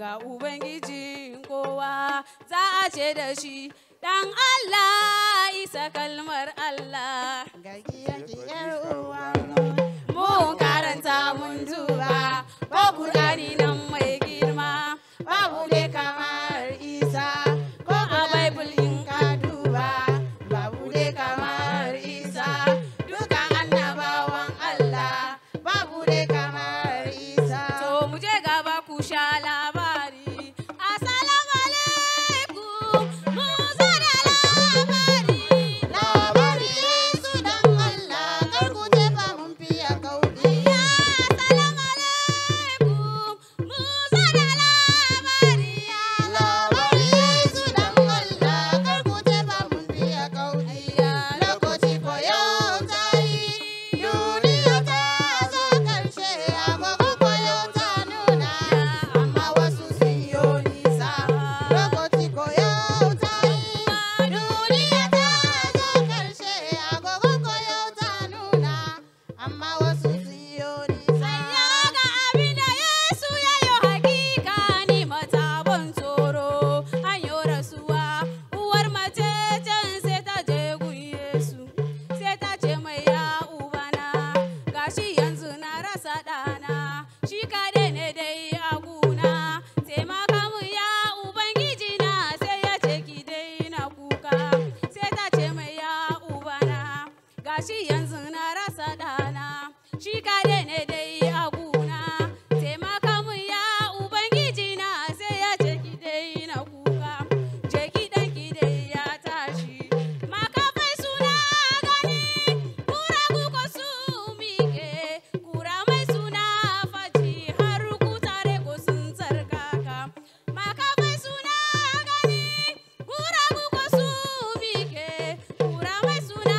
ga Ubangijin kowa za a ce da shi dan Allah Isa kalmar Allah. Mun karanta mun duba ko Kur'ani nan mai girma babu dai kamar Isa, ko a Bible in ka duba babu dai kamar Isa, dukan annabawan Allah babu dai kamar Isa. To mu je gaba ku sha labari. Assalamu alaikum, mun zo da labari. Labari Yesu dan Allah, kar ku jefa mun fiye kaudi. Assalamu alaikum, mun zo da labari. Labari Yesu dan Allah, kar ku jefa mun fiye kaudi. Lokaci ko yau ta yi, duniya ta zo karshe, agogon ko yau ta nuna, amma wasu sun yi nisa. Lokaci ko yau ta yi, duniya ta zo karshe, agogon ko yau ta nuna, amma wasu sun yi nisa. Ya ga abin da Yesu ya yi hakika ni mata ban tsoro. An yi rasuwa, uwar mace can sai ta je gun Yesu. Sai ta ce mai ya ubana, gashi yanzu na rasa ɗana. Shi kaɗai ne dai a guna. Taimaka mu ya Ubangiji na, sai ya ce ki daina kuka. Sai ta ce mai ya ubana, gashi yanzu na rasa ɗana. Shi kaɗai ne dai a guna. Taimaka mu ya Ubangiji na, sai ya ce ki daina kuka. Je ki ɗanki dai ya tashi. Makafai suna gani, kuragu ko su miƙe. Kura mai suna faci, har kutare ko sun tsarkaka. Makafai suna gani, kuragu ko su miƙe. Kura mai suna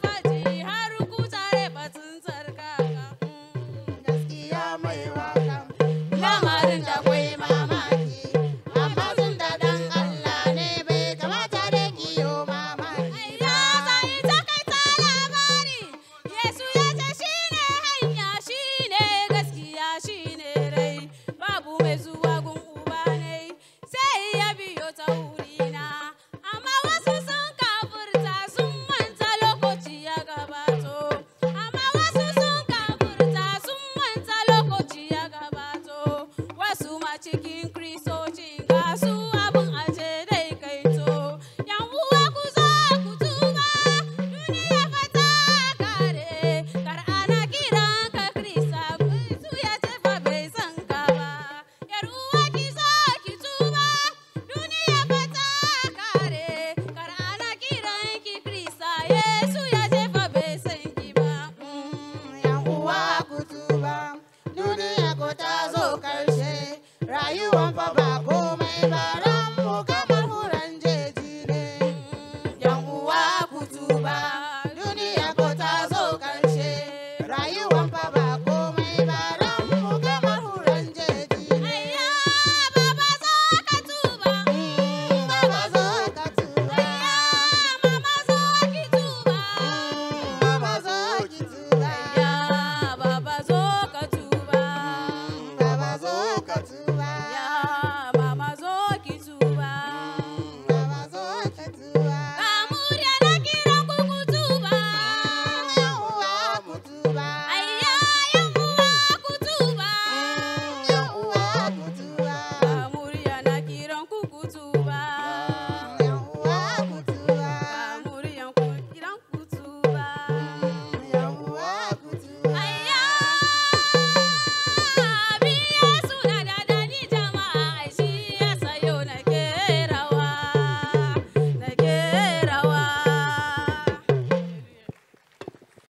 faci, har kutare ba sun tsarkaka. Gaskiya mai waka, Lamarin da kwai mamaki, amma tun da dan Allah ne bai kamata da kiyo mamaki Ya ba. zai takaita labari, Yesu ya ce shi ne hanya, shi ne gaskiya, shi ne rai, babu mai zuwa gun uba ne, sai ya biyo ta wurina. Amma wasu sun kafurta sun manta lokaci ya gabato. Amma wasu sun kafurta sun manta lokaci ya gabato. Wasu ma cikin Kiristocin ga su abin aje dai kaito. Yan uwa ku zo ku tuba, duniya fa ta kare. Kar ana kiran ka Kirista, su ya ce fa bai san ka ba. Yar uwa ki zo ki tuba, duniya fa ta kare. Kar ana kiran ki Kirista, Yesu ya ce fa bai san ki ba. Yan uwa ku tuba, duniya ko ta zo karshe, rayuwan fa ba komai ba.